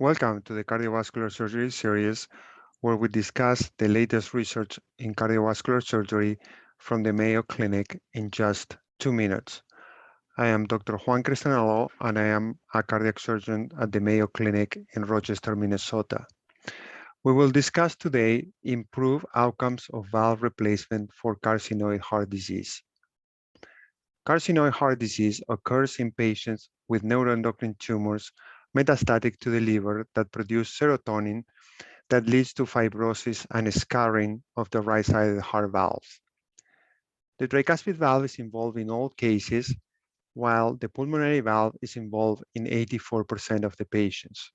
Welcome to the Cardiovascular Surgery series, where we discuss the latest research in cardiovascular surgery from the Mayo Clinic in just 2 minutes. I am Dr. Juan Crestanello, and I am a cardiac surgeon at the Mayo Clinic in Rochester, Minnesota. We will discuss today improved outcomes of valve replacement for carcinoid heart disease. Carcinoid heart disease occurs in patients with neuroendocrine tumors metastatic to the liver that produce serotonin that leads to fibrosis and scarring of the right-sided heart valves. The tricuspid valve is involved in all cases, while the pulmonary valve is involved in 84% of the patients.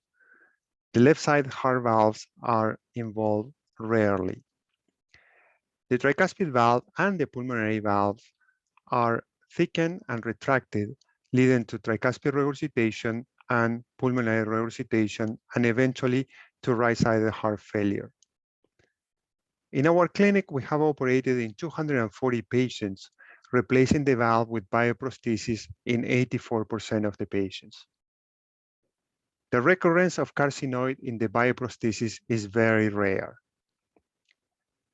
The left-sided heart valves are involved rarely. The tricuspid valve and the pulmonary valve are thickened and retracted, leading to tricuspid regurgitation and pulmonary regurgitation, and eventually to right-sided heart failure. In our clinic, we have operated in 240 patients, replacing the valve with bioprosthesis in 84% of the patients. The recurrence of carcinoid in the bioprosthesis is very rare.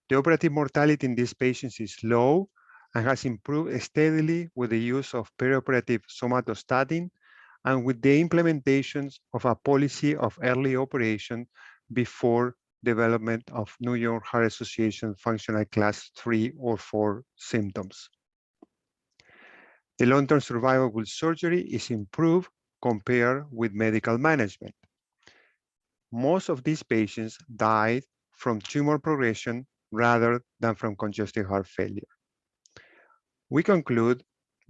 The operative mortality in these patients is low and has improved steadily with the use of perioperative somatostatin and with the implementations of a policy of early operation before development of New York Heart Association functional class 3 or 4 symptoms. The long-term survival with surgery is improved compared with medical management. Most of these patients died from tumor progression rather than from congestive heart failure. We conclude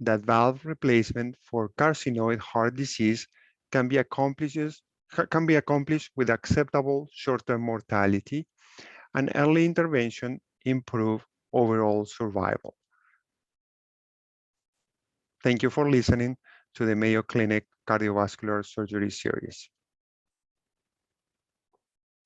that valve replacement for carcinoid heart disease can be accomplished with acceptable short-term mortality, and early intervention improve overall survival. Thank you for listening to the Mayo Clinic Cardiovascular Surgery series.